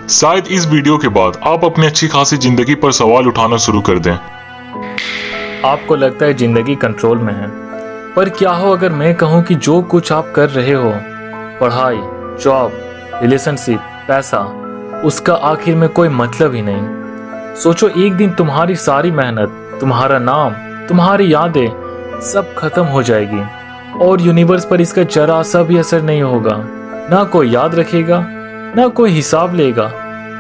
शायद इस वीडियो के बाद आप अपनी अच्छी खासी जिंदगी पर सवाल उठाना शुरू कर दें। आपको लगता है जिंदगी कंट्रोल में है, पर क्या हो अगर मैं कहूँ कि जो कुछ आप कर रहे हो, पढ़ाई, जॉब, रिलेशनशिप, पैसा, उसका आखिर में कोई मतलब ही नहीं। सोचो एक दिन तुम्हारी सारी मेहनत, तुम्हारा नाम, तुम्हारी यादें सब खत्म हो जाएगी और यूनिवर्स पर इसका जरा सा भी असर नहीं होगा। ना कोई याद रखेगा, ना कोई हिसाब लेगा।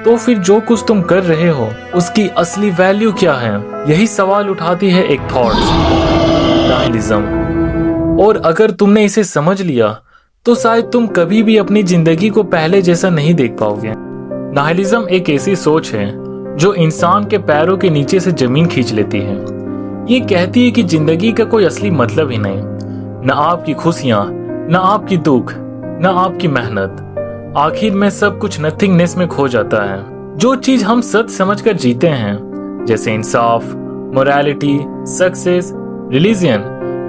तो फिर जो कुछ तुम कर रहे हो उसकी असली वैल्यू क्या है? यही सवाल उठाती है एक थॉट, नाइलिज्म। और अगर तुमने इसे समझ लिया तो शायद तुम कभी भी अपनी जिंदगी को पहले जैसा नहीं देख पाओगे। नाइलिज्म एक ऐसी सोच है जो इंसान के पैरों के नीचे से जमीन खींच लेती है। ये कहती है कि जिंदगी का कोई असली मतलब ही नहीं, न आपकी खुशियां, न आपकी दुख, न आपकी मेहनत। आखिर में सब कुछ नथिंगनेस में खो जाता है। जो चीज हम सच समझकर जीते हैं, जैसे इंसाफ, मोरालिटी, सक्सेस, रिलीजन,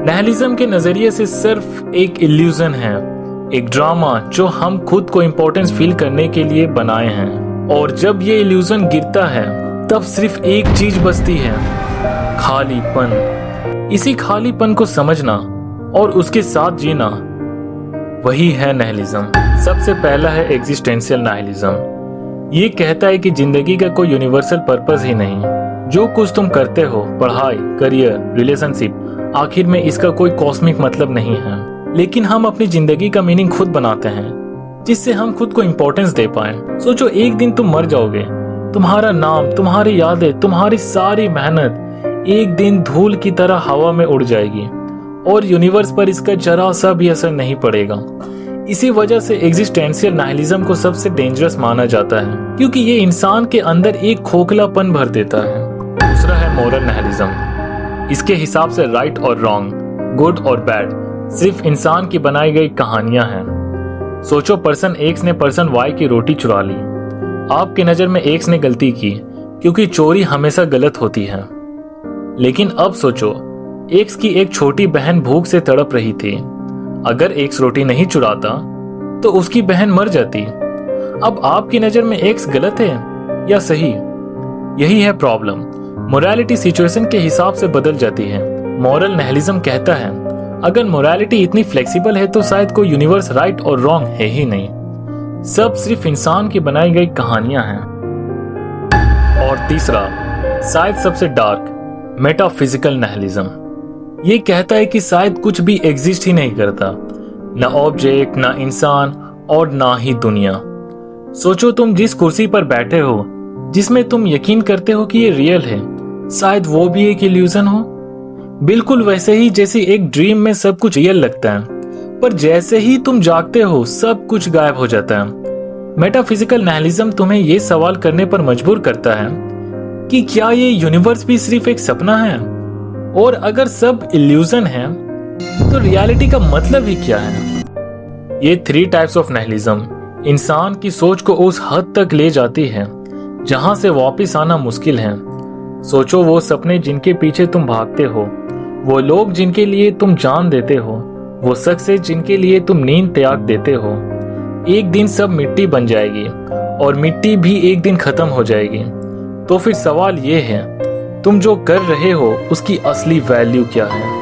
नाइलिज्म के नजरिए से सिर्फ एक इल्यूजन है, एक ड्रामा जो हम खुद को इम्पोर्टेंस फील करने के लिए बनाए हैं। और जब ये इल्यूजन गिरता है तब सिर्फ एक चीज बचती है, खालीपन। इसी खालीपन को समझना और उसके साथ जीना, वही है नाइलिज्म। सबसे पहला है एग्जिस्टेंशियल नाइलिज्म। ये कहता है कि जिंदगी का कोई यूनिवर्सल पर्पस ही नहीं। जो कुछ तुम करते हो, पढ़ाई, करियर, रिलेशनशिप, आखिर में इसका कोई कॉस्मिक मतलब नहीं है। लेकिन हम अपनी जिंदगी का मीनिंग खुद बनाते हैं, जिससे हम खुद को इम्पोर्टेंस दे पाए। सोचो एक दिन तुम मर जाओगे, तुम्हारा नाम, तुम्हारी यादें, तुम्हारी सारी मेहनत एक दिन धूल की तरह हवा में उड़ जाएगी और यूनिवर्स पर इसका जरा सा भी असर नहीं पड़ेगा। इसी वजह से एग्जिस्टेंशियल नाइलिज्म को सबसे डेंजरस माना जाता है, क्योंकि ये इंसान के अंदर एक खोखलापन भर देता है। दूसरा है मोरल नाइलिज्म। इसके हिसाब से राइट और रॉन्ग, गुड और बैड सिर्फ इंसान की बनाई गई कहानियां हैं। सोचो पर्सन एक्स ने पर्सन वाई की रोटी चुरा ली। आपकी नजर में एक्स ने गलती की, क्योंकि चोरी हमेशा गलत होती है। लेकिन अब सोचो एक्स की एक छोटी बहन भूख से तड़प रही थी। अगर एक्स रोटी नहीं चुराता तो उसकी बहन मर जाती। अब आपकी नजर में एक्स गलत है या सही? यही है प्रॉब्लम। मोरालिटी सिचुएशन के हिसाब से बदल जाती है। मॉरल नाइलिज्म कहता है अगर मोरालिटी इतनी फ्लेक्सिबल है तो शायद कोई यूनिवर्स राइट और रॉन्ग है ही नहीं, सब सिर्फ इंसान की बनाई गई कहानियां हैं। और तीसरा, शायद सबसे डार्क, मेटाफिजिकल नाइलिज्म। ये कहता है कि शायद कुछ भी एग्जिस्ट ही नहीं करता, ना ऑब्जेक्ट, ना इंसान और ना ही दुनिया। सोचो तुम जिस कुर्सी पर बैठे हो, जिसमें तुम यकीन करते हो कि ये रियल है, शायद वो भी एक इल्यूजन हो। बिल्कुल वैसे ही जैसे एक ड्रीम में सब कुछ रियल लगता है, पर जैसे ही तुम जागते हो सब कुछ गायब हो जाता है। मेटाफिजिकल नाइलिज्म तुम्हें ये सवाल करने पर मजबूर करता है कि क्या ये यूनिवर्स भी सिर्फ एक सपना है? और अगर सब इल्यूजन है तो रियलिटी का मतलब ही क्या है? ये 3 टाइप्स ऑफ नाइलिज्म इंसान की सोच को उस हद तक ले जाती है जहां से वापस आना मुश्किल है। सोचो वो सपने जिनके पीछे तुम भागते हो, वो लोग जिनके लिए तुम जान देते हो, वो सक्सेस जिनके लिए तुम नींद त्याग देते हो। एक दिन सब मिट्टी बन जाएगी और मिट्टी भी एक दिन खत्म हो जाएगी। तो फिर सवाल ये है, तुम जो कर रहे हो उसकी असली वैल्यू क्या है?